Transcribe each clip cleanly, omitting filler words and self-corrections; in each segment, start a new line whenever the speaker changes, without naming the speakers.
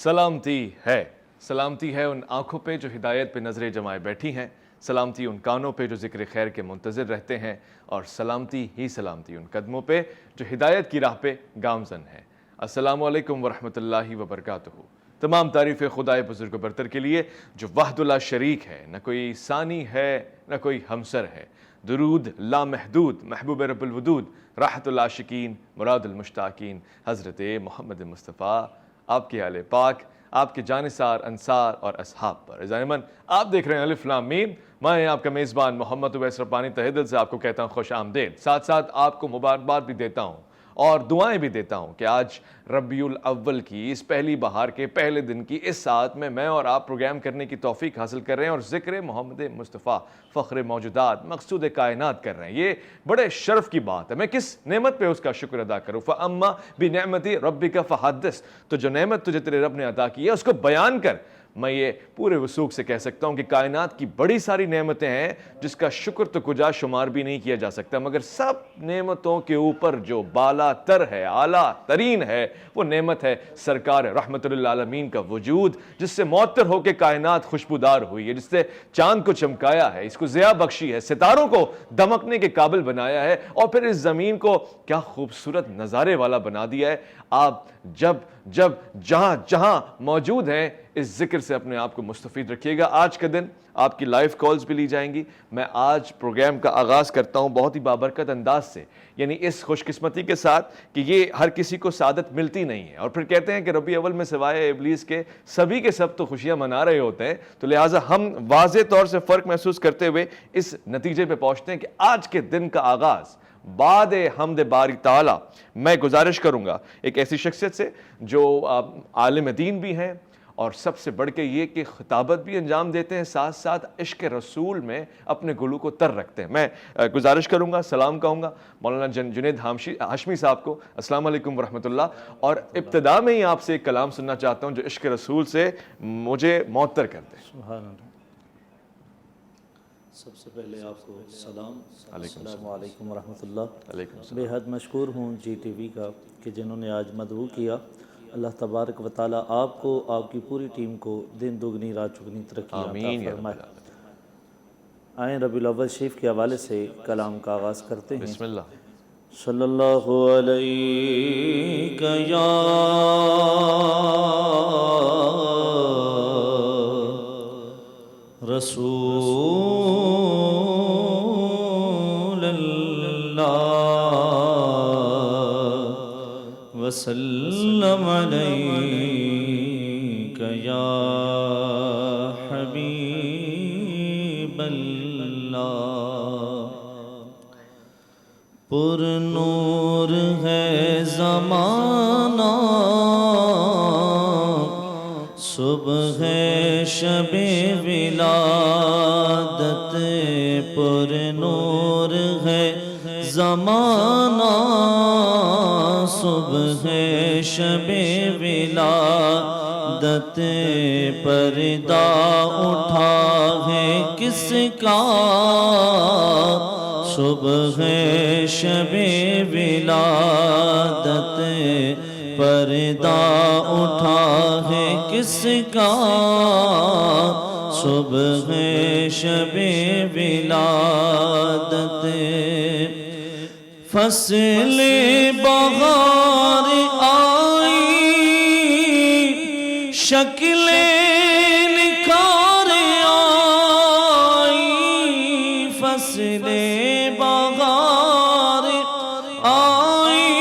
سلامتی ہے ان آنکھوں پہ جو ہدایت پہ نظریں جمائے بیٹھی ہیں، سلامتی ان کانوں پہ جو ذکر خیر کے منتظر رہتے ہیں، اور سلامتی ان قدموں پہ جو ہدایت کی راہ پہ گامزن ہیں۔ السلام علیکم ورحمۃ اللہ وبرکاتہ۔ تمام تعریفیں خدائے بزرگ و برتر کے لیے جو وحدہ لا شریک ہے، نہ کوئی ثانی ہے نہ کوئی ہمسر ہے۔ درود لامحدود محبوب رب الودود، راحت العاشقین مراد المشتاقین، حضرت محمد مصطفیٰ، آپ کے آل پاک، آپ کے جانثار انصار اور اصحاب پر۔ عزیزان آپ دیکھ رہے ہیں الف لام میم، میں آپ کا میزبان محمد اویس ربانی تہہ دل سے آپ کو کہتا ہوں خوش آمدید۔ ساتھ ساتھ آپ کو مبارکباد بھی دیتا ہوں اور دعائیں بھی دیتا ہوں کہ آج ربیع الاول کی اس پہلی بہار کے پہلے دن کی اس ساعت میں اور آپ پروگرام کرنے کی توفیق حاصل کر رہے ہیں اور ذکر محمد مصطفیٰ فخر موجودات مقصود کائنات کر رہے ہیں۔ یہ بڑے شرف کی بات ہے، میں کس نعمت پہ اس کا شکر ادا کروں۔ فَأَمَّا بِنِعْمَتِ رَبِّكَ فَحَدِّثْ، تو جو نعمت تجھے تیرے رب نے عطا کی ہے اس کو بیان کر۔ میں یہ پورے وثوق سے کہہ سکتا ہوں کہ کائنات کی بڑی ساری نعمتیں ہیں جس کا شکر تو کجا شمار بھی نہیں کیا جا سکتا، مگر سب نعمتوں کے اوپر جو بالا تر ہے، اعلیٰ ترین ہے، وہ نعمت ہے سرکار رحمت للعالمین کا وجود، جس سے معطر ہو کے کائنات خوشبودار ہوئی ہے، جس سے چاند کو چمکایا ہے، اس کو ضیاء بخشی ہے، ستاروں کو دمکنے کے قابل بنایا ہے، اور پھر اس زمین کو کیا خوبصورت نظارے والا بنا دیا ہے۔ آپ جب جہاں موجود ہیں اس ذکر سے اپنے آپ کو مستفید رکھیے گا۔ آج کا دن آپ کی لائیو کالز بھی لی جائیں گی۔ میں آج پروگرام کا آغاز کرتا ہوں بہت ہی بابرکت انداز سے، یعنی اس خوش قسمتی کے ساتھ کہ یہ ہر کسی کو سعادت ملتی نہیں ہے، اور پھر کہتے ہیں کہ ربیع اول میں سوائے ابلیس کے سبھی کے سب تو خوشیاں منا رہے ہوتے ہیں، تو لہٰذا ہم واضح طور سے فرق محسوس کرتے ہوئے اس نتیجے پہ پہنچتے ہیں کہ آج کے دن کا آغاز بعد حمد باری تعالیٰ میں گزارش کروں گا ایک ایسی شخصیت سے جو عالم دین بھی ہیں، اور سب سے بڑھ کے یہ کہ خطابت بھی انجام دیتے ہیں، ساتھ ساتھ عشق رسول میں اپنے گلو کو تر رکھتے ہیں۔ میں گزارش کروں گا، سلام کہوں گا مولانا جنید ہاشمی صاحب کو، السلام علیکم ورحمۃ اللہ، اور ابتدا میں ہی آپ سے ایک کلام سننا چاہتا ہوں جو عشق رسول سے مجھے معطر کرتے ہیں۔
سبحان اللہ۔ سب سے پہلے آپ کو سلام، السلام علیکم ورحمۃ اللہ۔ بے حد مشکور ہوں جی ٹی وی کا کہ جنہوں نے آج مدعو کیا۔ اللہ تبارک و تعالیٰ آپ کو، آپ کی پوری ٹیم کو دن دگنی رات چگنی ترقی عطا فرمائے۔ آئیں ربیع الاول شریف کے حوالے سے کلام کا آغاز کرتے ہیں۔
بسم اللہ۔
صلی اللہ علیہ یا رسول اللہ وسلم علیک یا حبیب اللہ۔ پر نور ہے زمانہ، صبح شب ولادت، پر نور ہے زمانہ، صبح شب ولادت، پردہ اٹھا ہے کس کا، صبح شب ولادت، پردہ اٹھا ہے کس کا، صبح شب ولادت، فصل بہار آئی، شکل نکھار آئی، فصل بہار آئی،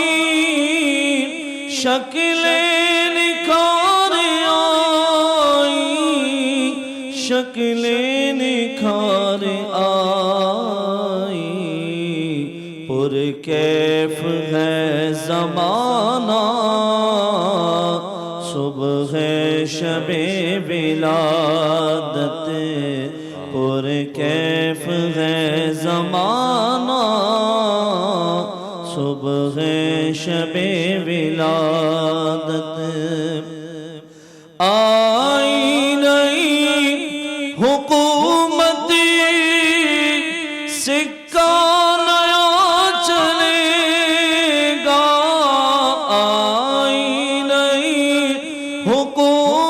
شکل نکھار آئی، شکل نکھار آئی، پر کیف ہے زمانہ، صبح شب ولادت، پر کیف ہے زمانہ، صبح شب ولادت، آئی نئی حکومت، سکہ نیا چلے گا، آئی نئی حکومت،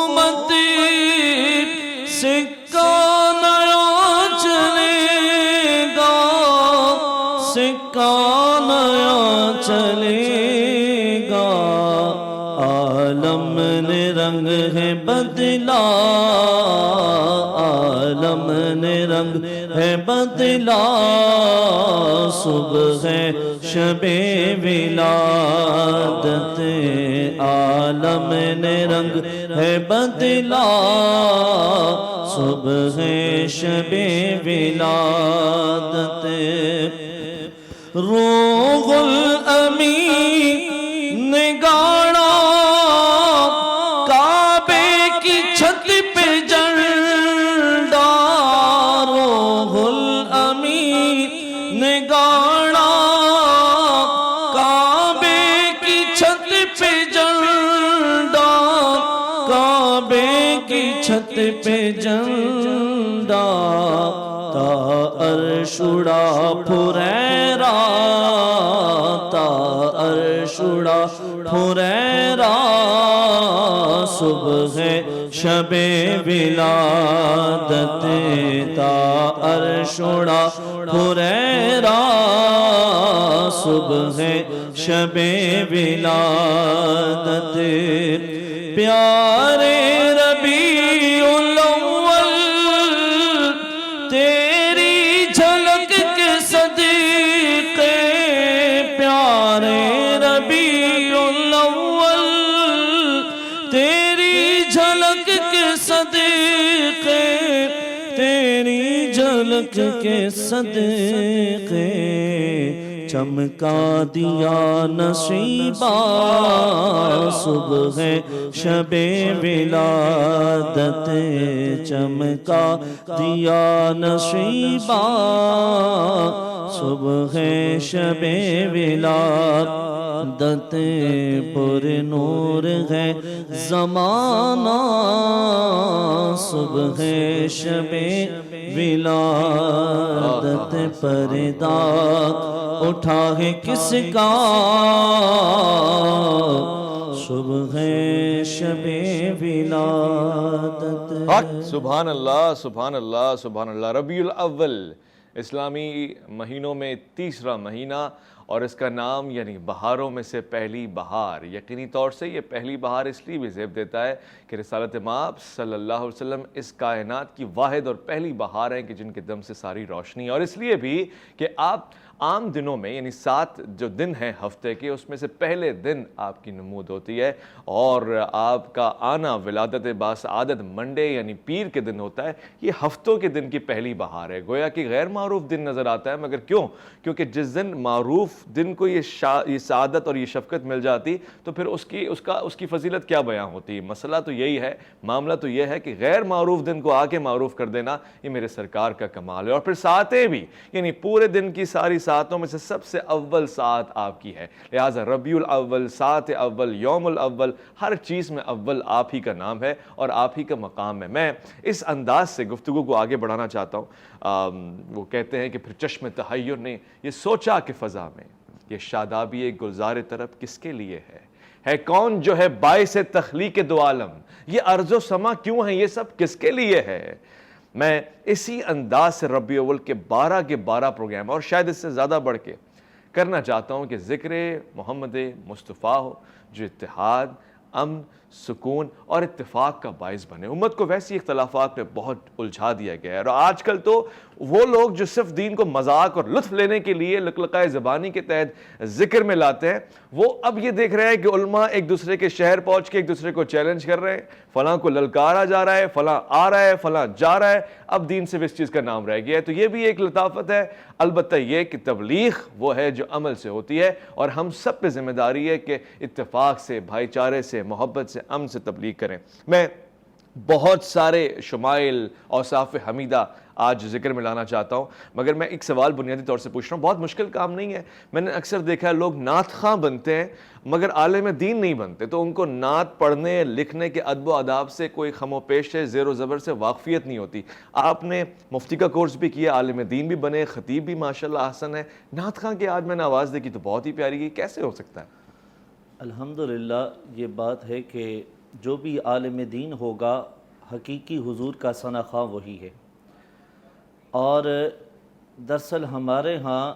کا نیا چلے گا، عالم نے رنگ ہے بدلا، عالم نے رنگ ہے بدلا، صبح ہے شب ولادت، عالم نے رنگ ہے بدلا، صبح ہے شب ولادت، روح الامین نے گاڑا کعبے کی چھت پہ جھنڈا، روح الامین نے گاڑا کعبے کی چھت پہ جھنڈا، کعبے کی چھت پہ جھنڈا، تا عرش اڑا پھریرا، تا عرش اڑا پھریرا، صبح ہے شب ولادت، تا عرش اڑا پھریرا، صبح ہے شب ولادت، پیارے ربیع الاول تیری جھلک کے صدیقے، پیارے ربیع الاول تیری جھلک کے صدیقے، تیری جھلک کے صدیقے، چمکا دیا نصیبہ، صبح ہے شب ولادت، چمکا دیا نصیبہ، صبح ہے شب ولادت، پر نور ہے زمانہ، صبح ہے شب ولادت، پردہ اٹھا ہے کس کا، صبح ہے شب ولادت۔
سبحان اللہ سبحان اللہ سبحان اللہ۔ ربیع الاول اسلامی مہینوں میں تیسرا مہینہ، اور اس کا نام یعنی بہاروں میں سے پہلی بہار۔ یقینی طور سے یہ پہلی بہار اس لیے بھی زیب دیتا ہے کہ رسالت مآب صلی اللہ علیہ وسلم اس کائنات کی واحد اور پہلی بہار ہیں کہ جن کے دم سے ساری روشنی، اور اس لیے بھی کہ آپ عام دنوں میں یعنی 7 جو دن ہیں ہفتے کے، اس میں سے پہلے دن آپ کی نمود ہوتی ہے، اور آپ کا آنا ولادت باسعادت منڈے یعنی پیر کے دن ہوتا ہے۔ یہ ہفتوں کے دن کی پہلی بہار ہے، گویا کہ غیر معروف دن نظر آتا ہے، مگر کیوں؟ کیونکہ جس دن معروف دن کو یہ سعادت اور یہ شفقت مل جاتی تو پھر اس کی فضیلت کیا بیان ہوتی ہے۔ مسئلہ تو یہی ہے، معاملہ تو یہ ہے کہ غیر معروف دن کو آ کے معروف کر دینا، یہ میرے سرکار کا کمال ہے۔ اور پھر ساعتیں بھی، یعنی پورے دن کی ساری ساعتوں میں سے سب سے اول ساعت آپ کی ہے، لہٰذا ربیع الاول، ساعت اول، یوم الاول، ہر چیز میں اول آپ ہی کا نام ہے اور آپ ہی کا مقام ہے۔ میں اس انداز سے گفتگو کو آگے بڑھانا چاہتا ہوں۔ وہ کہتے ہیں کہ پھر چشم تحیر نے یہ سوچا کہ فضا میں یہ شادابی گلزار طرب کس کے لیے ہے کون جو ہے باعث تخلیق دو عالم، یہ ارض و سما کیوں ہے، یہ سب کس کے لیے ہے۔ میں اسی انداز سے ربیع اول کے 12 کے 12 پروگرام اور شاید اس سے زیادہ بڑھ کے کرنا چاہتا ہوں کہ ذکر محمد مصطفیٰ ہو جو اتحاد، امن، سکون اور اتفاق کا باعث بنے۔ امت کو ویسی اختلافات میں بہت الجھا دیا گیا ہے، اور آج کل تو وہ لوگ جو صرف دین کو مذاق اور لطف لینے کے لیے لقلقۂ زبانی کے تحت ذکر میں لاتے ہیں، وہ اب یہ دیکھ رہے ہیں کہ علماء ایک دوسرے کے شہر پہنچ کے ایک دوسرے کو چیلنج کر رہے ہیں، فلاں کو للکارا جا رہا ہے، فلاں آ رہا ہے، فلاں جا رہا ہے، اب دین سے اس چیز کا نام رہ گیا ہے۔ تو یہ بھی ایک لطافت ہے، البتہ یہ کہ تبلیغ وہ ہے جو عمل سے ہوتی ہے، اور ہم سب پہ ذمہ داری ہے کہ اتفاق سے، بھائی چارے سے، محبت سے، امن سے تبلیغ کریں۔ میں بہت سارے شمائل، اوصاف حمیدہ آج ذکر میں لانا چاہتا ہوں، مگر میں ایک سوال بنیادی طور سے پوچھ رہا ہوں، بہت مشکل کام نہیں ہے۔ میں نے اکثر دیکھا ہے لوگ نعت خواں بنتے ہیں مگر عالم دین نہیں بنتے، تو ان کو نعت پڑھنے لکھنے کے ادب و آداب سے کوئی خم و پیش ہے، زیر و زبر سے واقفیت نہیں ہوتی۔ آپ نے مفتی کا کورس بھی کیا، عالم دین بھی بنے، خطیب بھی ماشاءاللہ احسن ہے، نعت خواں کی آج میں نے آواز دیکھی تو بہت ہی پیاری کی، کیسے ہو سکتا ہے؟
الحمدللہ یہ بات ہے کہ جو بھی عالم دین ہوگا حقیقی حضور کا ثنا خواں وہی ہے، اور دراصل ہمارے ہاں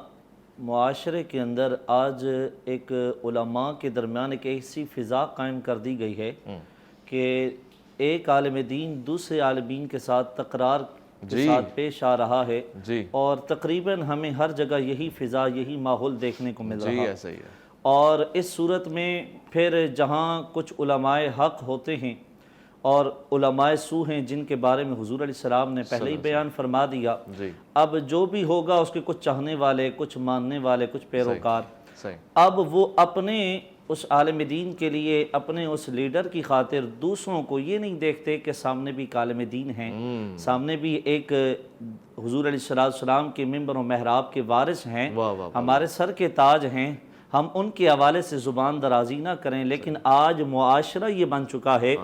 معاشرے کے اندر آج ایک علماء کے درمیان ایک ایسی فضا قائم کر دی گئی ہے کہ ایک عالم دین دوسرے عالمین کے ساتھ تکرار کے ساتھ پیش آ رہا ہے، اور تقریباً ہمیں ہر جگہ یہی فضا، یہی ماحول دیکھنے کو مل رہا ہے۔ اور اس صورت میں پھر جہاں کچھ علماء حق ہوتے ہیں اور علماء سو ہیں جن کے بارے میں حضور علیہ السلام نے پہلے ہی بیان فرما دیا، اب جو بھی ہوگا اس کے کچھ چاہنے والے، کچھ ماننے والے، کچھ پیروکار، اب وہ اپنے اس عالم دین کے لیے، اپنے اس لیڈر کی خاطر دوسروں کو یہ نہیں دیکھتے کہ سامنے بھی ایک عالم دین ہیں، سامنے بھی ایک حضور علیہ السلام کے منبر و محراب کے وارث ہیں، ہمارے سر کے تاج ہیں، ہم ان کے حوالے سے زبان درازی نہ کریں۔ لیکن آج معاشرہ یہ بن چکا ہے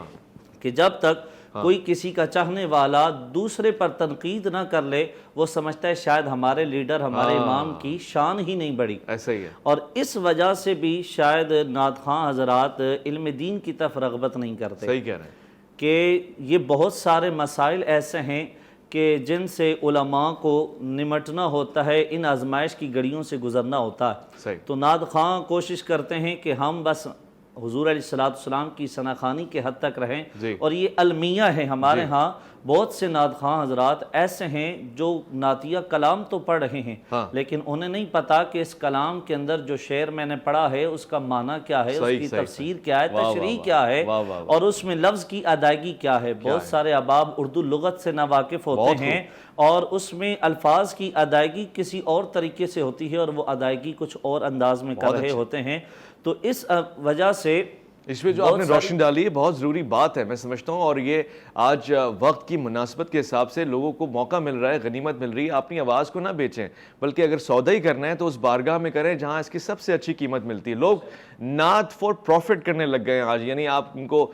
کہ جب تک کوئی کسی کا چاہنے والا دوسرے پر تنقید نہ کر لے، وہ سمجھتا ہے شاید ہمارے لیڈر، ہمارے امام کی شان ہی نہیں بڑھی۔
ایسا ہی ہے۔
اور اس وجہ سے بھی شاید نعت خواں حضرات علم دین کی طرف رغبت نہیں کرتے۔
صحیح کہہ رہے ہیں
کہ یہ بہت سارے مسائل ایسے ہیں کہ جن سے علماء کو نمٹنا ہوتا ہے، ان آزمائش کی گھڑیوں سے گزرنا ہوتا ہے۔ تو نعت خواں کوشش کرتے ہیں کہ ہم بس حضور علیہ السلام کی ثناخوانی کے حد تک رہیں، اور یہ المیہ ہے۔ ہمارے ہاں بہت سے نعت خواں حضرات ایسے ہیں جو نعتیہ کلام تو پڑھ رہے ہیں، لیکن انہیں نہیں پتا کہ اس کلام کے اندر جو شعر میں نے پڑھا ہے اس کا معنی کیا ہے، اس کی تفسیر کیا ہے، تشریح کیا ہے، اور اس میں لفظ کی ادائیگی کیا ہے۔ بہت سارے احباب اردو لغت سے ناواقف ہوتے ہیں، اور اس میں الفاظ کی ادائیگی کسی اور طریقے سے ہوتی ہے، اور وہ ادائیگی کچھ اور انداز میں کر رہے ہوتے ہیں۔ تو اس وجہ سے
اس میں جو آپ نے روشنی ڈالی ہے بہت ضروری بات ہے، میں سمجھتا ہوں، اور یہ آج وقت کی مناسبت کے حساب سے لوگوں کو موقع مل رہا ہے، غنیمت مل رہی ہے۔ اپنی آواز کو نہ بیچیں، بلکہ اگر سودا ہی کرنا ہے تو اس بارگاہ میں کریں جہاں اس کی سب سے اچھی قیمت ملتی ہے۔ لوگ نعت فور پروفٹ کرنے لگ گئے ہیں آج، یعنی آپ ان کو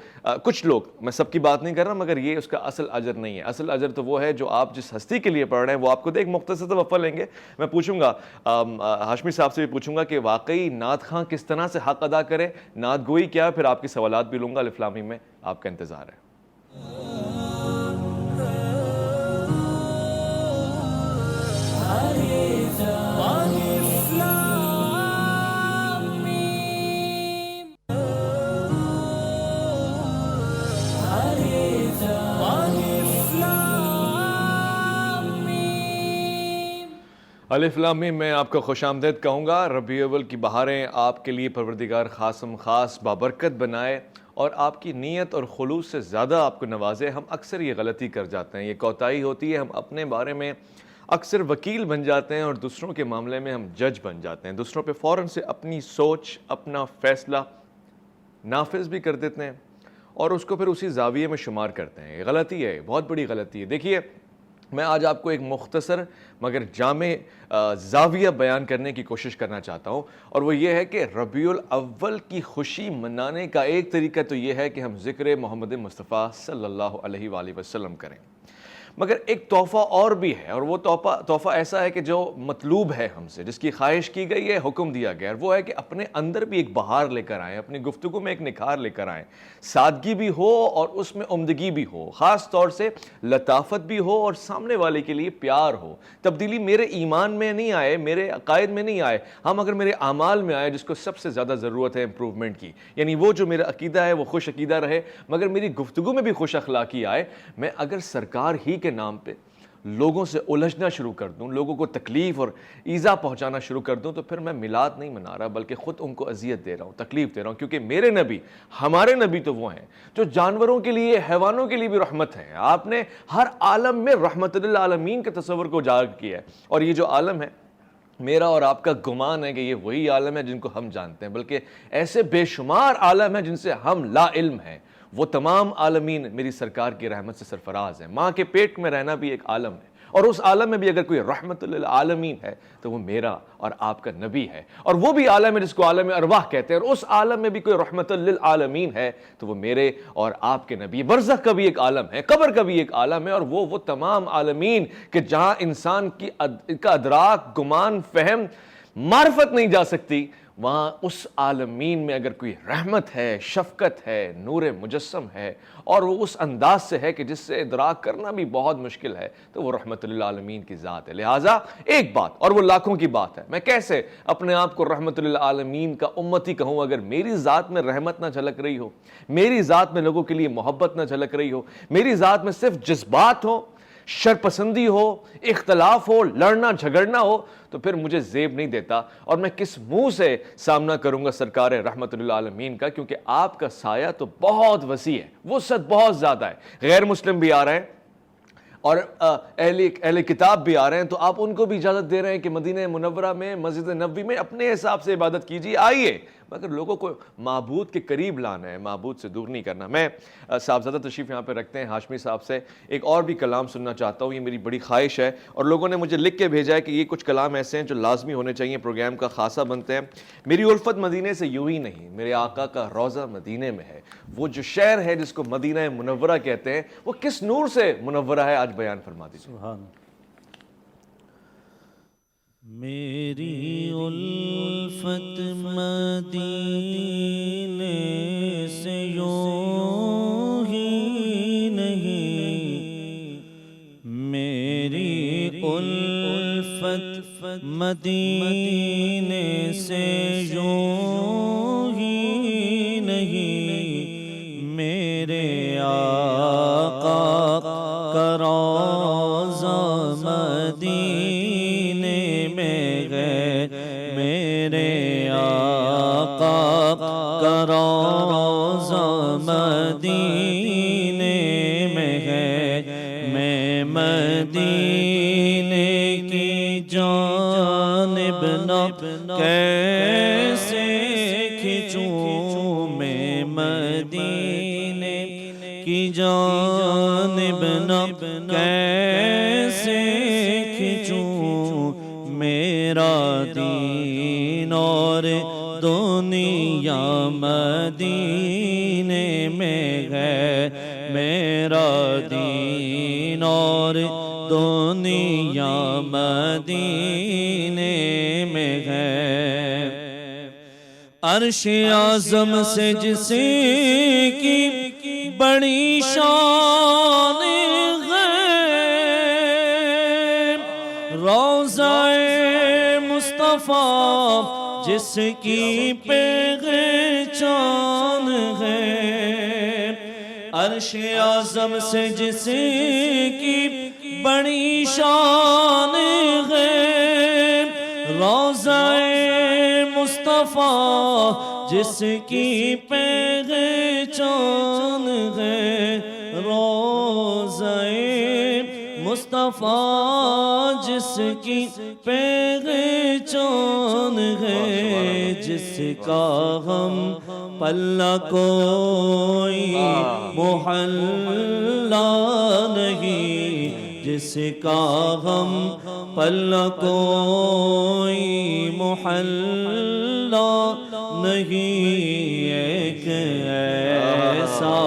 کچھ لوگ، میں سب کی بات نہیں کر رہا، مگر یہ اس کا اصل اجر نہیں ہے۔ اصل اجر تو وہ ہے جو آپ جس ہستی کے لیے پڑھ رہے ہیں، وہ آپ کو ایک مختصر سا وقفہ لیں گے۔ میں پوچھوں گا ہاشمی صاحب سے بھی پوچھوں گا کہ واقعی نعت خواں کس طرح سے حق ادا کرے، نعت گوئی کیا، پھر آپ کی سوالات بھی لوں گا۔ الف لام میم میں آپ کا انتظار ہے۔ الف لام میم میں آپ کا خوش آمدید کہوں گا۔ ربیع الاول کی بہاریں آپ کے لیے پروردگار خاص بابرکت بنائے، اور آپ کی نیت اور خلوص سے زیادہ آپ کو نوازے۔ ہم اکثر یہ غلطی کر جاتے ہیں، یہ کوتاہی ہوتی ہے، ہم اپنے بارے میں اکثر وکیل بن جاتے ہیں اور دوسروں کے معاملے میں ہم جج بن جاتے ہیں، دوسروں پہ فوراً سے اپنی سوچ، اپنا فیصلہ نافذ بھی کر دیتے ہیں اور اس کو پھر اسی زاویے میں شمار کرتے ہیں۔ یہ غلطی ہے، بہت بڑی غلطی ہے۔ دیکھیے، میں آج آپ کو ایک مختصر مگر جامع زاویہ بیان کرنے کی کوشش کرنا چاہتا ہوں، اور وہ یہ ہے کہ ربیع الاول کی خوشی منانے کا ایک طریقہ تو یہ ہے کہ ہم ذکر محمد مصطفیٰ صلی اللہ علیہ وآلہ وسلم کریں، مگر ایک تحفہ اور بھی ہے، اور وہ تحفہ ایسا ہے کہ جو مطلوب ہے ہم سے، جس کی خواہش کی گئی ہے، حکم دیا گیا ہے، وہ ہے کہ اپنے اندر بھی ایک بہار لے کر آئیں، اپنی گفتگو میں ایک نکھار لے کر آئیں، سادگی بھی ہو اور اس میں عمدگی بھی ہو، خاص طور سے لطافت بھی ہو اور سامنے والے کے لیے پیار ہو۔ تبدیلی میرے ایمان میں نہیں آئے، میرے عقائد میں نہیں آئے، ہم اگر میرے اعمال میں آئے، جس کو سب سے زیادہ ضرورت ہے امپروومنٹ کی، یعنی وہ جو میرا عقیدہ ہے وہ خوش عقیدہ رہے، مگر میری گفتگو میں بھی خوش اخلاقی آئے۔ میں اگر سرکار ہی کے نام پہ لوگوں سے الجھنا شروع کر دوں، لوگوں کو تکلیف اور ایذا پہنچانا شروع کر دوں، تو پھر میں میلاد نہیں منا رہا، بلکہ خود ان کو اذیت دے رہا ہوں، تکلیف دے رہا ہوں، کیونکہ میرے نبی، ہمارے نبی تو وہ ہیں جو جانوروں کے لیے، حیوانوں کے لیے بھی رحمت ہیں۔ آپ نے ہر عالم میں رحمت للعالمین کے تصور کو اجاگر کیا ہے، اور یہ جو عالم ہے، میرا اور آپ کا گمان ہے کہ یہ وہی عالم ہے جن کو ہم جانتے ہیں، بلکہ ایسے بے شمار عالم ہیں جن سے ہم لا علم ہیں۔ وہ تمام عالمین میری سرکار کی رحمت سے سرفراز ہیں۔ ماں کے پیٹ میں رہنا بھی ایک عالم ہے، اور اس عالم میں بھی اگر کوئی رحمت للعالمین ہے تو وہ میرا اور آپ کا نبی ہے، اور وہ بھی عالم ہے جس کو عالم ارواح کہتے ہیں، اور اس عالم میں بھی کوئی رحمت للعالمین ہے تو وہ میرے اور آپ کے نبی۔ برزخ کا بھی ایک عالم ہے، قبر کا بھی ایک عالم ہے، اور وہ تمام عالمین کہ جہاں انسان کا ادراک، گمان، فہم، معرفت نہیں جا سکتی، وہاں اس عالمین میں اگر کوئی رحمت ہے، شفقت ہے، نور مجسم ہے اور وہ اس انداز سے ہے کہ جس سے ادراک کرنا بھی بہت مشکل ہے، تو وہ رحمت للعالمین کی ذات ہے۔ لہٰذا ایک بات، اور وہ لاکھوں کی بات ہے، میں کیسے اپنے آپ کو رحمت للعالمین کا امتی کہوں اگر میری ذات میں رحمت نہ جھلک رہی ہو، میری ذات میں لوگوں کے لیے محبت نہ جھلک رہی ہو، میری ذات میں صرف جذبات ہو، شرپسندی ہو، اختلاف ہو، لڑنا جھگڑنا ہو، تو پھر مجھے زیب نہیں دیتا اور میں کس منہ سے سامنا کروں گا سرکار رحمت للعالمین کا، کیونکہ آپ کا سایہ تو بہت وسیع ہے، وسعت بہت زیادہ ہے۔ غیر مسلم بھی آ رہے ہیں اور اہل کتاب بھی آ رہے ہیں، تو آپ ان کو بھی اجازت دے رہے ہیں کہ مدینہ منورہ میں مسجد نبوی میں اپنے حساب سے عبادت کیجیے، آئیے، مگر لوگوں کو معبود کے قریب لانا ہے، معبود سے دور نہیں کرنا۔ میں صاحبزادہ تشریف یہاں پہ رکھتے ہیں، ہاشمی صاحب سے ایک اور بھی کلام سننا چاہتا ہوں، یہ میری بڑی خواہش ہے اور لوگوں نے مجھے لکھ کے بھیجا ہے کہ یہ کچھ کلام ایسے ہیں جو لازمی ہونے چاہیے، پروگرام کا خاصہ بنتے ہیں۔ میری الفت مدینے سے یوں ہی نہیں، میرے آقا کا روضہ مدینے میں ہے، وہ جو شہر ہے جس کو مدینہ منورہ کہتے ہیں، وہ کس نور سے منورہ ہے، آج بیان فرما دیجیے۔
سبحان میری الفت مدینے سے یوں ہی نہیں، میری الفت مدینے سے یوں ہی نہیں، میرے آقا کا روضہ مدینے میں ہے، میرے آقا کا روضہ مدینے میں ہے، میں مدینے کی جانب نہ کیسے کھنچوں، میں مدینے کی جانب نہ کیسے کھنچوں، میرا دین اور دنیا مدینے میں ہے، میرا دین اور دنیا مدینے میں ہے، عرش اعظم سے جس کی بڑی شان ہے، روضہ مصطفیٰ جس کی پہچان ہے، عرش اعظم سے جس کی بڑی شان ہے، روضہ مصطفیٰ جس کی پہچان ہے، روضہ مصطفیٰ جس کی پہچان ہے، جس کا ہم پلہ کوئی محلہ نہیں، جس کا ہم پلہ کوئی محلہ نہیں، ایک ایسا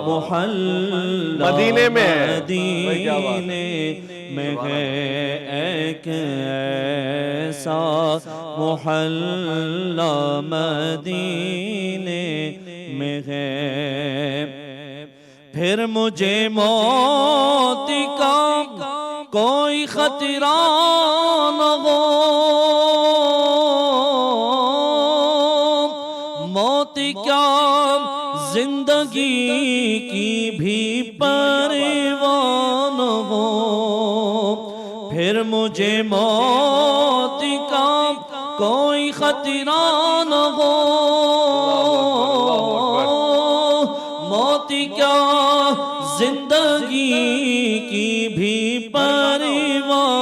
محلہ
مدینے میں ہے،
مدینے میں ہے، ایک ایسا محلہ مدینے میں ہے، پھر مجھے موت کا کوئی خطرہ نہ ہو، موت کیا زندگی کی بھی پرواہ نہ ہو، پھر مجھے موت کا کوئی خطرہ نہ ہو، موت کیا زندگی کی بھی پرواہ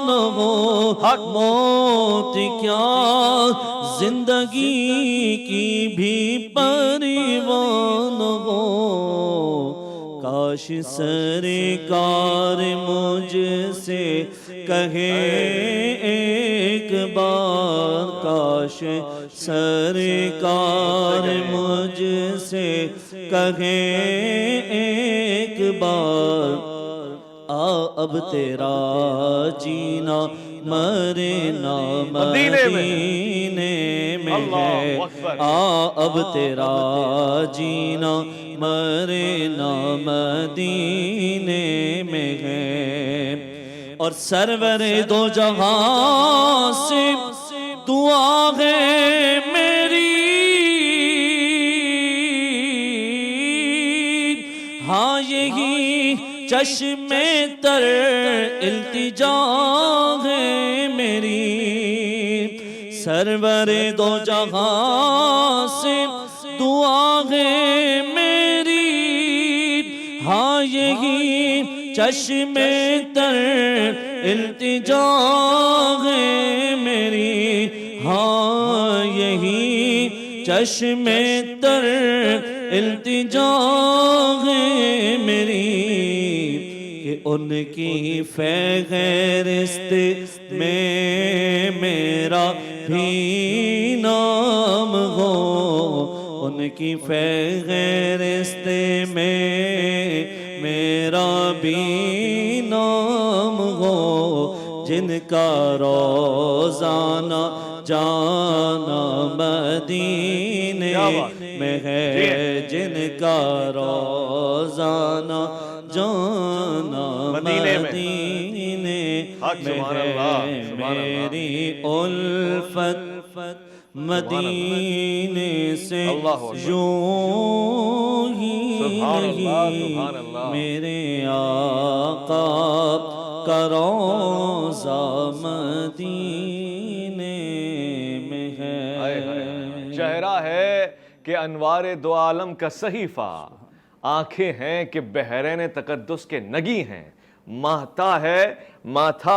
نہ ہو، موت کیا زندگی کی بھی پرواہ نہ ہو، کاش سرکار مجھ سے کہے ایک بار، کاش سرکار مجھ سے کہے ایک بار، اب تیرا جینا مرنا مدینے میں ہے، اب تیرا جینا مرنا مدینے میں ہے، اور سرور دو جہاں سے دعا ہے میری، ہاں یہی چشم تر التجا ہے میری، سرور دو جہاں سے دعا ہے میری، ہاں یہی چشم تر التجا ہے میری، ہاں یہی چشم تر التجا ہے میری، کہ ان کی فہرست میں میرا بھی نام ہو، ان کی فہرست میں میرا بھی نام ہو، جن کا روزانہ جانا مدینے میں ہے، جن کا روزانہ جانا مدینے میں ہے، میری الفت مدینے سے یوں ہی نہیں، میرے آقا کا روضہ مدینے میں ہے،
چہرہ ہے کہ انوار دو عالم کا صحیفہ، آنکھیں ہیں کہ بحرین تقدس کے نگی ہیں، ماتھا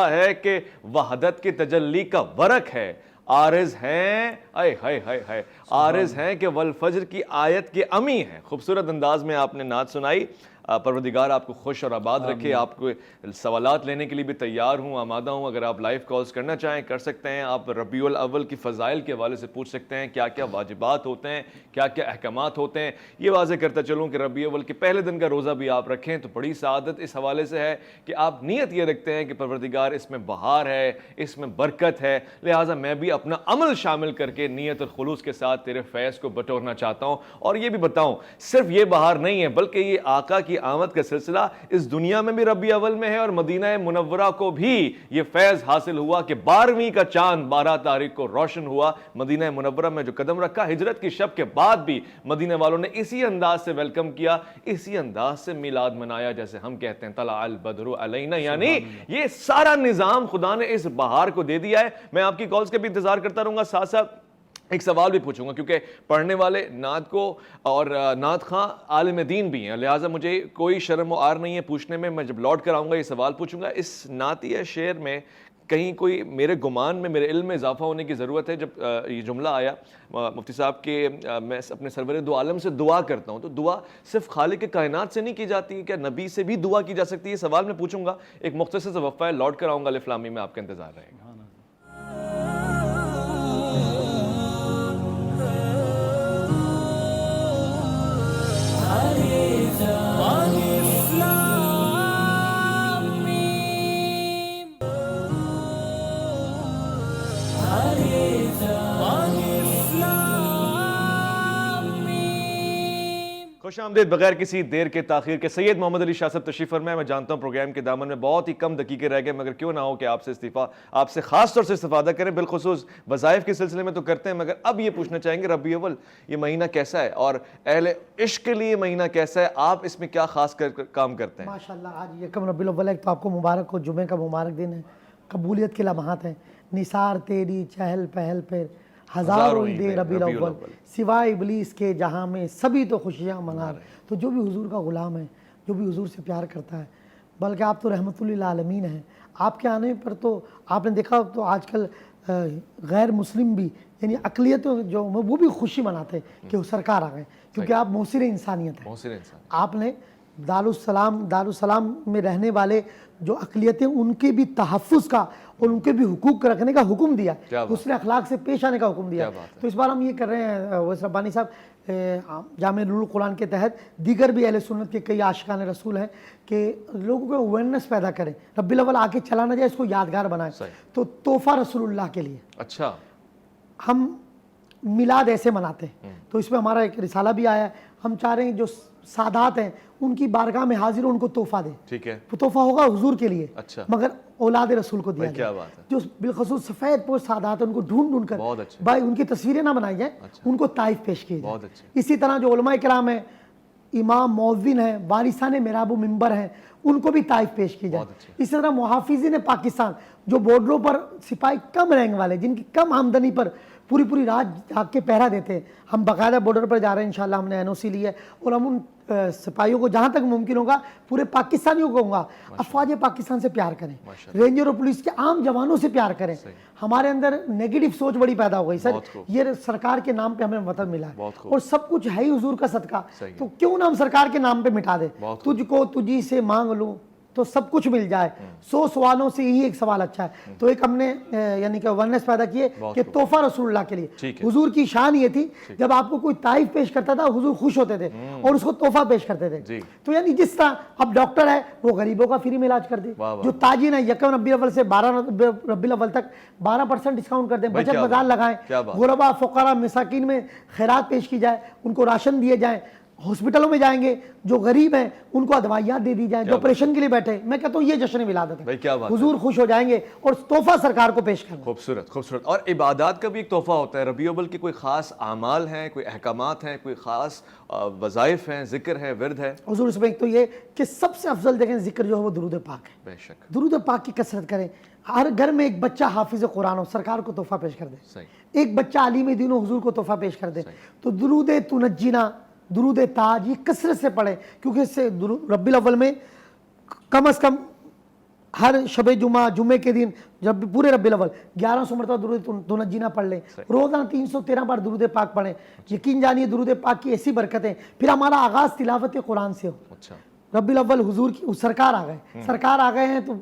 ہے کہ وحدت کی تجلی کا ورق ہے، عارض ہیں عارض ہیں کہ والفجر کی آیت کی امی ہیں۔ خوبصورت انداز میں آپ نے نعت سنائی، پروردگار آپ کو خوش اور آباد رکھے، آپ کو سوالات لینے کے لیے بھی تیار ہوں، آمادہ ہوں، اگر آپ لائیو کالز کرنا چاہیں کر سکتے ہیں، آپ ربیع الاول کی فضائل کے حوالے سے پوچھ سکتے ہیں، کیا کیا واجبات ہوتے ہیں، کیا کیا احکامات ہوتے ہیں۔ یہ واضح کرتا چلوں کہ ربیع الاول کے پہلے دن کا روزہ بھی آپ رکھیں تو بڑی سعادت اس حوالے سے ہے کہ آپ نیت یہ رکھتے ہیں کہ پروردگار اس میں بہار ہے، اس میں برکت ہے، لہٰذا میں بھی اپنا عمل شامل کر کے نیت اور خلوص کے ساتھ تیرے فیض کو بٹورنا چاہتا ہوں۔ اور یہ بھی بتاؤں صرف یہ بہار نہیں ہے بلکہ یہ آقا کی آمد کا سلسلہ اس دنیا میں بھی ربیع اول میں ہے، اور مدینہ منورہ کو بھی یہ فیض حاصل ہوا کہ 12ویں کا چاند 12 تاریخ کو روشن ہوا۔ مدینہ منورہ میں جو قدم رکھا، ہجرت کی شب کے بعد بھی مدینہ والوں نے اسی انداز سے ویلکم کیا، اسی انداز سے میلاد منایا، جیسے ہم کہتے ہیں طلع البدر علینا، یعنی یہ سارا نظام خدا نے اس بہار کو دے دیا ہے۔ میں آپ کی کالز کے بھی انتظار کرتا رہوں گا، ساتھ ساتھ ایک سوال بھی پوچھوں گا کیونکہ پڑھنے والے نعت کو اور نعت خواں عالم دین بھی ہیں، لہٰذا مجھے کوئی شرم و عار نہیں ہے پوچھنے میں۔ میں جب لوٹ کر آؤں گا یہ سوال پوچھوں گا۔ اس نعتیہ شعر میں کہیں کوئی میرے گمان میں، میرے علم میں اضافہ ہونے کی ضرورت ہے۔ جب یہ جملہ آیا مفتی صاحب کہ میں اپنے سرور دو عالم سے دعا کرتا ہوں، تو دعا صرف خالق کائنات سے نہیں کی جاتی، کیا نبی سے بھی دعا کی جا سکتی ہے؟ یہ سوال میں پوچھوں گا، ایک مختصر سا وقفہ ہے، لوٹ کر آؤں گا، الف لام میم میں آپ کا انتظار رہے گا۔ خوش آمدید بغیر کسی دیر کے تاخیر کے سید محمد علی شاہ صاحب تشریف فرمائے۔ میں جانتا ہوں پروگرام کے دامن میں بہت ہی کم دقیقے رہ گئے، مگر کیوں نہ ہو کہ آپ سے خاص طور سے استفادہ کریں، بالخصوص وظائف کے سلسلے میں تو کرتے ہیں، مگر اب یہ پوچھنا چاہیں گے ربیع الاول یہ مہینہ کیسا ہے اور اہل عشق کے لیے مہینہ کیسا ہے، آپ اس میں کیا خاص کام کرتے ہیں؟
ماشاءاللہ آج یکم ربیع الاول ہے تو آپ کو مبارک ہو، جمعے کا مبارک دن ہے، قبولیت کے لمحات ہیں، نثار تیری چہل پہل پہ ہزاروں عیدیں ربیع الاول، سوائے ابلیس کے جہاں میں سبھی تو خوشیاں منا رہے۔ تو جو بھی حضور کا غلام ہے، جو بھی حضور سے پیار کرتا ہے، بلکہ آپ تو رحمت للعالمین ہیں، آپ کے آنے پر تو آپ نے دیکھا تو آج کل غیر مسلم بھی یعنی اقلیتوں جو وہ بھی خوشی مناتے ہیں کہ وہ سرکار آ گئے، کیونکہ آپ موثر انسانیت ہیں۔ آپ نے دارالسلام میں رہنے والے جو اقلیتیں ان کے بھی تحفظ کا اور ان کے بھی حقوق رکھنے کا حکم دیا، حسن اخلاق سے پیش آنے کا حکم دیا۔ تو اس بار ہم یہ کر رہے ہیں ویس ربانی صاحب جامع علوم القرآن کے تحت دیگر بھی اہل سنت کے کئی عاشقان رسول ہیں کہ لوگوں کو اویئرنیس پیدا کریں، ربیع الاول آ کے چلا نہ جائے، اس کو یادگار بنائیں۔ تو تحفہ رسول اللہ کے لیے
اچھا،
ہم میلاد ایسے مناتے ہیں. تو اس میں ہمارا ایک رسالہ بھی آیا ہے. ہم چاہ رہے ہیں جو سادات ہیں ان کی بارگاہ میں حاضر ان کو تحفہ دیں.
ٹھیک ہے.
وہ تحفہ ہوگا حضور کے لیے,
اچھا,
مگر اولاد رسول کو دیا
کیا
جائے.
بات ہے.
جو بالخصوص سفید پوش سادات ہیں ان کو ڈھونڈ کر
بہت اچھا,
بھائی ان کی تصویریں نہ بنائی جائیں, ان کو طائف پیش کی جائے.
بہت اچھا.
اسی طرح جو علماء کرام ہیں, امام مؤذن ہیں, وارثان محراب و منبر ہیں, ان کو بھی طائف پیش کی جائے. اسی طرح محافظین پاکستان جو بارڈروں پر سپاہی کم رینک والے جن کی کم آمدنی پر پوری رات جاگ کے پہرا دیتے ہیں, ہم باقاعدہ بارڈر پر جا رہے ہیں انشاءاللہ, ہم نے NOC لی ہے اور ہم ان سپاہیوں کو جہاں تک ممکن ہوگا پورے پاکستانیوں کو کہوں گا افواج پاکستان سے پیار کریں, رینجر اور پولیس کے عام جوانوں سے پیار کریں. ہمارے اندر نیگیٹو سوچ بڑی پیدا ہو گئی سر, یہ سرکار کے نام پہ ہمیں وطن ملا ہے اور سب کچھ ہے ہی حضور کا صدقہ, تو کیوں نہ ہم سرکار کے نام پہ مٹا دیں. تجھ کو تجھی سے مانگ لوں تو سب کچھ مل جائے, 100 سوالوں سے یہی ایک سوال اچھا ہے. تو ایک ہم نے یعنی کہ اورنیس پیدا کیے کہ تحفہ رسول اللہ کے لیے. حضور کی شان یہ تھی جب آپ کو کوئی طائف پیش کرتا تھا حضور خوش ہوتے تھے اور اس کو تحفہ پیش کرتے تھے. تو یعنی جس طرح اب ڈاکٹر ہے وہ غریبوں کا فری میں علاج کر دے, جو تاجر ہے 1 ربیع الاول سے 12 ربیع الاول تک 12% ڈسکاؤنٹ کر دیں, بچت بازار لگائیں, غربا فقراء مساکین میں خیرات پیش کی جائے, ان کو راشن دیے جائیں, ہاسپٹلوں میں جائیں گے جو غریب ہیں ان کو ادوائیات دے دی جائیں, جو آپریشن کے لیے بیٹھے. میں کہتا ہوں یہ جشن ولادت ہے, حضور خوش ہو جائیں گے اور تحفہ سرکار کو پیش کرنا.
خوبصورت خوبصورت. اور عبادات کا بھی ایک تحفہ ہوتا ہے. ربیع الاول کے کوئی خاص اعمال ہیں, کوئی احکامات ہیں, کوئی خاص وظائف ہیں, ذکر ہے, ورد ہے؟
حضور اس میں ایک تو یہ کہ سب سے افضل دیکھیں ذکر جو ہے وہ درود پاک ہے.
بے شک
درود پاک کی کثرت کریں. ہر گھر میں ایک بچہ حافظ قرآن ہو, سرکار کو تحفہ پیش کر دے. ایک بچہ عالم دین ہو, حضور کو تحفہ پیش کر دے. تو درود تنجینا, درود تاج, یہ کثرت سے پڑھیں, کیونکہ اس سے ربیع الاول میں کم از کم ہر شب جمعہ جمعے کے دن جب پورے ربیع الاول 1100 مرتبہ درود تنجینا پڑھ لیں. روزانہ 313 بار درود پاک پڑھیں. یقین جانیے درود پاک کی ایسی برکتیں. پھر ہمارا آغاز تلاوت قرآن سے ہو. ربیع الاول حضور کی سرکار آ گئے, سرکار آ گئے ہیں تو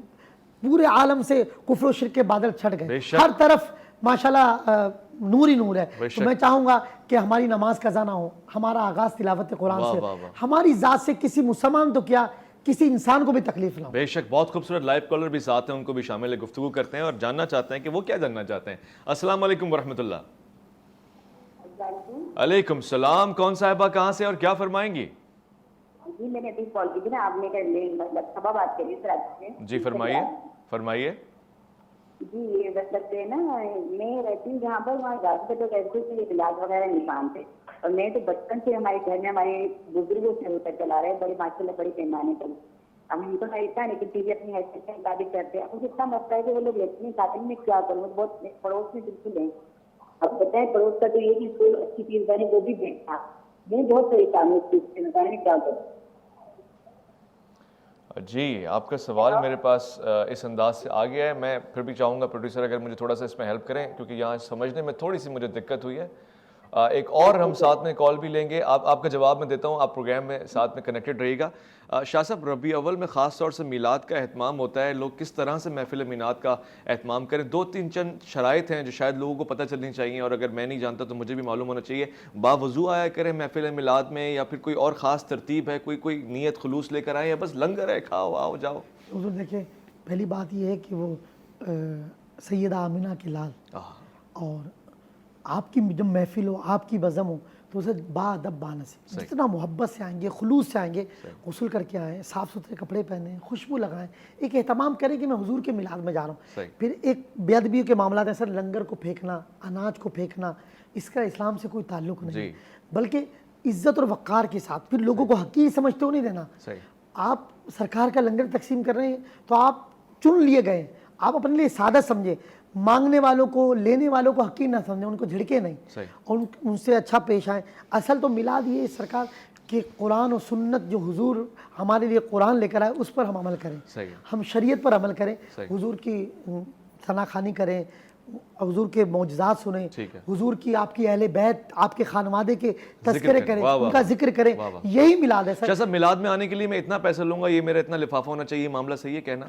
پورے عالم سے کفر و شرک کے بادل چھٹ گئے, ہر طرف ماشاءاللہ نور ہی نور ہے. تو میں چاہوں گا کہ ہماری نماز قضا نہ ہو, ہمارا آغاز تلاوت قرآن سے, ہماری ذات سے کسی مسلمان تو کیا کسی انسان کو بھی تکلیف نہ ہو.
بے شک. بہت خوبصورت. لائیو کالر بھی ساتھ ہیں, ان کو بھی شامل گفتگو کرتے ہیں اور جاننا چاہتے ہیں کہ وہ کیا جاننا چاہتے ہیں. السلام علیکم ورحمۃ اللہ. علیکم السلام. کون صاحبہ کہاں سے اور کیا فرمائیں گی؟
جی میں نے ابھی کال کی تھی نا, آپ نے صبح بات کری سر آپ سے.
جی فرمائیے فرمائیے.
جی یہ مطلب نا میں رہتی ہوں جہاں پر, وہاں جاتے تو کہتے تھے علاج وغیرہ نظام تھے, اور میں تو بچپن سے ہمارے گھر میں ہمارے بزرگوں سے ہوتا چلا رہے, بڑے ماشاء اللہ بڑے پیمانے پر. اب ہم کو خریدتا ہے لیکن چیزیں اپنی حیثیت کے مطابق کرتے ہیں. مجھے اتنا مسئلہ ہے کہ وہ لوگ لیتے ہیں ساتھ میں کیا کروں, بہت پڑوس میں بالکل نہیں. اب بتائیں پڑوس کا تو یہ کہ کوئی اچھی چیز بنے وہ بھی دیکھتا, میں بہت پریشان ہوں اس چیز سے, بتائیں کیا کروں.
جی آپ کا سوال میرے پاس اس انداز سے آ گیا ہے. میں پھر بھی چاہوں گا پروڈیوسر اگر مجھے تھوڑا سا اس میں ہیلپ کریں, کیونکہ یہاں سمجھنے میں تھوڑی سی مجھے دقت ہوئی ہے. ایک اور ہم ساتھ میں کال بھی لیں گے, آپ کا جواب میں دیتا ہوں, آپ پروگرام میں ساتھ میں کنیکٹڈ رہیے گا. شاہ صاحب, ربیع اول میں خاص طور سے میلاد کا اہتمام ہوتا ہے, لوگ کس طرح سے محفل میلاد کا اہتمام کریں؟ 2-3 چند شرائط ہیں جو شاید لوگوں کو پتہ چلنی چاہیے, اور اگر میں نہیں جانتا تو مجھے بھی معلوم ہونا چاہیے. باوضو آیا کریں محفل میلاد میں, یا پھر کوئی اور خاص ترتیب ہے, کوئی نیت خلوص لے کر آئیں, یا بس لنگر ہے کھاؤ آؤ جاؤ؟
حضور دیکھیں پہلی بات یہ ہے کہ وہ سیدہ آمینہ کے لال, اور آپ کی جب محفل ہو, آپ کی بزم ہو, تو اسے باادب بانصیب جتنا محبت سے آئیں گے, خلوص سے آئیں گے, غسل کر کے آئیں, صاف ستھرے کپڑے پہنیں, خوشبو لگائیں, ایک اہتمام کریں کہ میں حضور کے میلاد میں جا رہا ہوں. پھر ایک بے ادبی کے معاملات ہیں سر, لنگر کو پھینکنا, اناج کو پھینکنا, اس کا اسلام سے کوئی تعلق نہیں, بلکہ عزت اور وقار کے ساتھ. پھر لوگوں کو حقیر سمجھتے ہو نہیں دینا. آپ سرکار کا لنگر تقسیم کر رہے ہیں تو آپ چن لیے گئے, آپ اپنے لیے سادہ سمجھے, مانگنے والوں کو, لینے والوں کو حقیر نہ سمجھیں, ان کو جھڑکے نہیں, اور ان سے اچھا پیش آئیں. اصل تو میلاد یہ سرکار کہ قرآن و سنت جو حضور ہمارے لیے قرآن لے کر آئے اس پر ہم عمل کریں, ہم شریعت پر عمل کریں, حضور کی ثنا خوانی کریں, حضور کے معجزات سنیں, حضور کی آپ کی اہل بیت, آپ کے خانوادے کے تذکرے کریں, ان کا ذکر کریں. یہی میلاد ہے سر.
شاہ صاحب, میلاد میں آنے کے لیے میں اتنا پیسہ لوں گا, یہ میرا اتنا لفافہ ہونا چاہیے, معاملہ صحیح ہے کہنا؟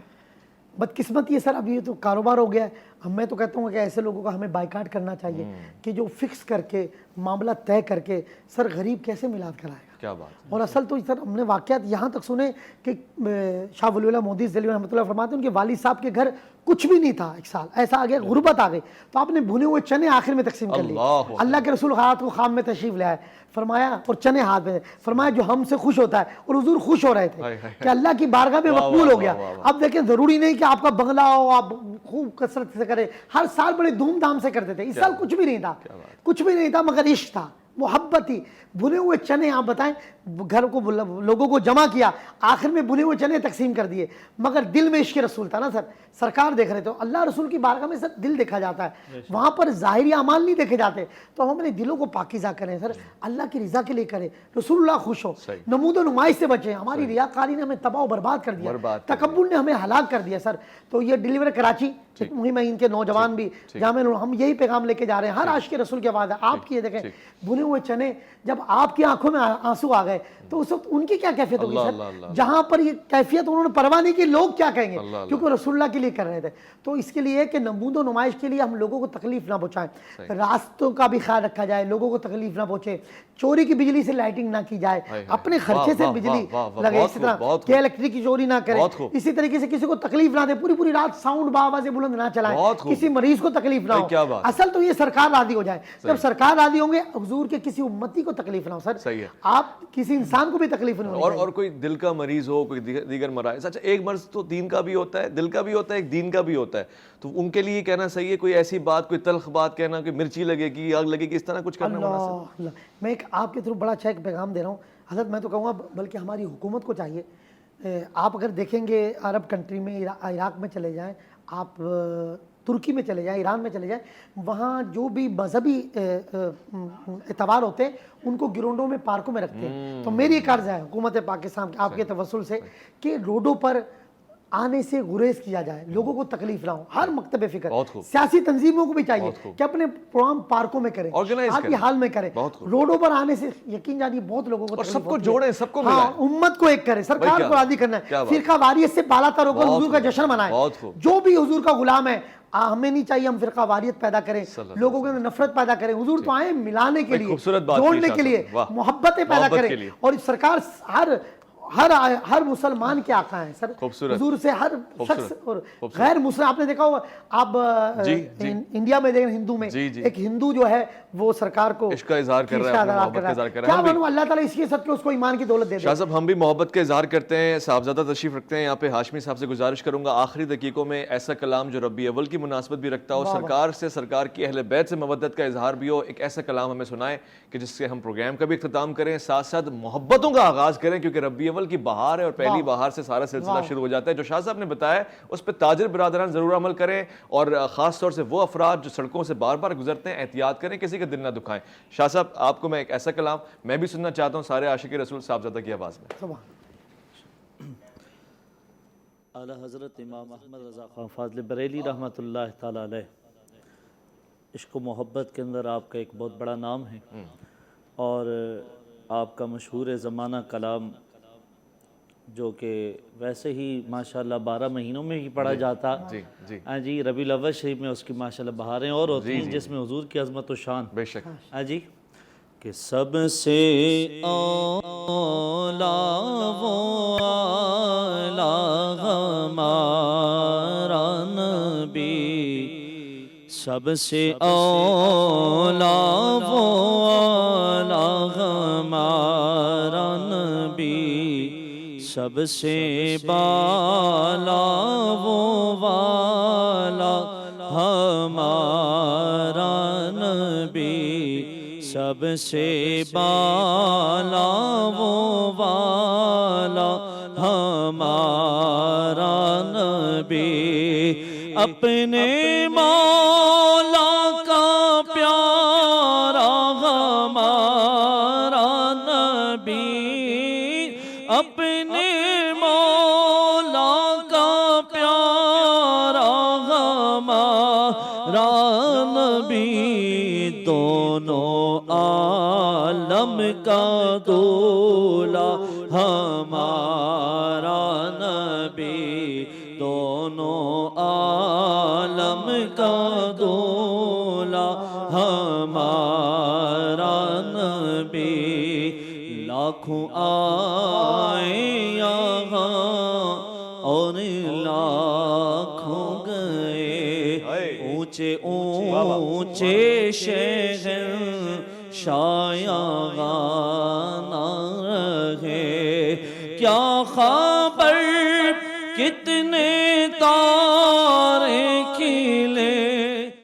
بدقسمت یہ سر, اب یہ تو کاروبار ہو گیا ہے. میں تو کہتا ہوں کہ ایسے لوگوں کا ہمیں بائیکاٹ کرنا چاہیے کہ جو فکس کر کے معاملہ طے کر کے. سر غریب کیسے میلاد کرائے گا؟
کیا بات ہے.
اور اصل تو سر ہم نے واقعات یہاں تک سنے کہ شاہ ولی اللہ مودی ذیلی رحمۃ اللہ فرماتے ہیں ان کے والد صاحب کے گھر کچھ بھی نہیں تھا ایک سال، ایسا آ گیا غربت آ گئی تو آپ نے بھنے ہوئے چنے آخر میں تقسیم کر لیے. اللہ کے رسول رات کو خواب میں تشریف لے آئے، فرمایا اور چنے ہاتھ میں، فرمایا جو ہم سے خوش ہوتا ہے، اور حضور خوش ہو رہے تھے کہ اللہ کی بارگاہ میں مقبول ہو گیا. اب دیکھیں ضروری نہیں کہ آپ کا بنگلہ ہو، آپ خوب کثرت سے کریں، ہر سال بڑے دھوم دھام سے کرتے تھے. اس سال کچھ بھی نہیں تھا، کچھ بھی نہیں تھا مگر عشق تھا، محبت تھی. بھنے ہوئے چنے آپ بتائیں گھر کو لوگوں کو جمع کیا، آخر میں بھنے ہوئے چنے تقسیم کر دیے، مگر دل میں عشق رسول تھا نا سر. سرکار دیکھ رہے تو اللہ رسول کی بارگاہ میں سر دل دیکھا جاتا ہے، وہاں پر ظاہری اعمال نہیں دیکھے جاتے. تو ہم اپنے دلوں کو پاکیزہ کریں سر، اللہ کی رضا کے لیے کریں، رسول اللہ خوش ہو، نمود و نمائش سے بچیں. ہماری ریاکاری نے ہمیں تباہ و برباد کر دیا، تکبر نے ہمیں ہلاک کر دیا سر. تو یہ ڈیلیور کراچی مہم ہے، ان کے نوجوان بھی جامع ہم یہی پیغام لے کے جا رہے ہیں. ہر عاشق رسول کی آواز ہے آپ کی. یہ دیکھیں بھنے ہوئے چنے جب آپ کی آنکھوں میں آنسو آ گئے تو اس وقت ان کی کیا کیفیت ہوگی سر؟ جہاں پر یہ کیفیت انہوں نے پرواہ نہیں کی لوگ کیا کہیں گے، کیونکہ رسول اللہ کے لیے کر رہے تھے. تو اس کے لیے کہ نمود و نمائش کے لیے ہم لوگوں کو تکلیف نہ پہنچائیں، راستوں کا بھی خیال رکھا جائے، لوگوں کو تکلیف نہ پہنچے، چوری کی بجلی سے لائٹنگ نہ کی جائے، اپنے خرچے سے بجلی لگے، اسی طرح کہ الیکٹرک کی چوری نہ کریں، اسی طریقے سے کسی کو تکلیف نہ دے، پوری رات ساؤنڈ باآواز بلند نہ چلائیں، کسی مریض کو تکلیف نہ ہو. اصل تو یہ سرکار راضی ہو جائے. جب سرکار راضی ہوں گے حضور کے کسی امتی کو تکلیف نہ ہو سر، آپ کسی انسان کو بھی تکلیف نہ ہو.
اور کوئی دل کا مریض ہو، کوئی دیگر مرض. اچھا ایک مرض تو دین کا بھی ہوتا ہے، دل کا بھی ہوتا ہے، ایک دین کا بھی ہوتا ہے. تو ان کے لیے کہنا صحیح ہے کوئی ایسی بات، کوئی تلخ بات کہنا کہ مرچی لگے گی، آگ لگے گی، اس طرح کچھ کرنا مناسب؟
میں ایک آپ کے تھرو بڑا اچھا ایک پیغام دے رہا ہوں حضرت. میں تو کہوں گا بلکہ ہماری حکومت کو چاہیے، آپ اگر دیکھیں گے عرب کنٹری میں، عراق میں چلے جائیں، آپ ترکی میں چلے جائیں، ایران میں چلے جائیں، وہاں جو بھی مذہبی اعتبار ہوتے ہیں ان کو گراؤنڈوں میں، پارکوں میں رکھتے ہیں. تو میری ایک عرض ہے حکومت پاکستان آپ کے توسل سے کہ روڈوں پر آنے سے گریز کیا جائے، لوگوں کو تکلیف نہ ہو. ہر مکتب فکر سیاسی تنظیموں کو بھی چاہیے کہ اپنے پروگرام پارکوں میں کریں، آپ کی حال میں کریں. روڈوں پر آنے سے یقین جانیے بہت لوگوں کو
سب کو جوڑیں، سب کو
ملائیں، امت کو ایک کریں، سرکار کو راضی کرنا ہے، فرقہ واریت سے بالا تر ہو کر حضور کا جشن منائیں. جو بھی حضور کا غلام ہے ہمیں نہیں چاہیے ہم فرقہ واریت پیدا کریں، لوگوں کے اندر نفرت پیدا کریں. حضور تو آئے ملانے کے لیے، جوڑنے کے لیے، محبتیں پیدا کریں. اور سرکار ہر مسلمان کے آقا ہیں سر، حضور سے ہر شخص. اور غیر مسلم آپ نے دیکھا ہوگا، آپ انڈیا میں دیکھیں ہندو میں ایک ہندو جو ہے وہ سرکار کو
عشق کا اظہار کر رہا ہے، محبت کا اظہار کر رہا ہے.
کیا معلوم اللہ تعالیٰ اس کے صدقے اس کو ایمان کی دولت دے دے.
شاہ صاحب ہم بھی محبت کا اظہار کرتے ہیں، صاحبزادہ تشریف رکھتے ہیں یہاں پہ. ہاشمی صاحب سے گزارش کروں گا آخری دقیقوں میں ایسا کلام جو ربیع اول کی مناسبت بھی رکھتا ہو، سرکار سے، سرکار کی اہل بیت سے مودت کا اظہار بھی ہو. ایک ایسا کلام ہمیں سنائیں کہ جس سے ہم پروگرام کا بھی اختتام کریں، ساتھ ساتھ محبتوں کا آغاز کریں، کیونکہ ربیع اول کی بہار ہے اور پہلی بہار سے سارا سلسلہ شروع ہو جاتا ہے. جو شاہ صاحب نے بتایا اس پہ تاجر برادران ضرور عمل کریں، اور خاص طور سے وہ افراد جو سڑکوں سے بار بار گزرتے ہیں احتیاط کریں، کسی کا دل نہ دکھائیں. شاہ صاحب آپ کو میں ایک ایسا کلام میں بھی سننا چاہتا ہوں سارے عاشق رسول صاحبزادہ کی آواز میں.
اعلیٰ حضرت امام احمد رضا خان فاضل بریلی رحمۃ اللہ تعالیٰ علیہ، عشق و محبت کے اندر آپ کا ایک بہت بڑا نام ہے، اور آپ کا مشہور زمانہ کلام جو کہ ویسے ہی ماشاءاللہ 12 مہینوں میں ہی پڑھا جاتا جی، ربیع الاول شریف میں اس کی ماشاءاللہ بہاریں اور ہوتی ہیں جس میں حضور کی عظمت و شان.
بے شک
جی کہ سب سے اولا وہ اعلیٰ ہمارا نبی، سب سے اولا وہ اعلیٰ ہمارا نبی، سب سے بالا وہ والا ہمارا نبی، سب سے بالا وہ والا ہمارا نبی، اپنے مولا کا پیارا ہمارا نبی، اپنے مولا کا پیارا ہمارا نبی، دونوں عالم کا دولا ہمارا نبی، دونوں عالم کا دولا ہمارا نبی. لاکھوں آئے یہاں اور لاکھوں گئے، اونچے اونچے شہر شایعانہ رہے، کیا خبر کتنے تا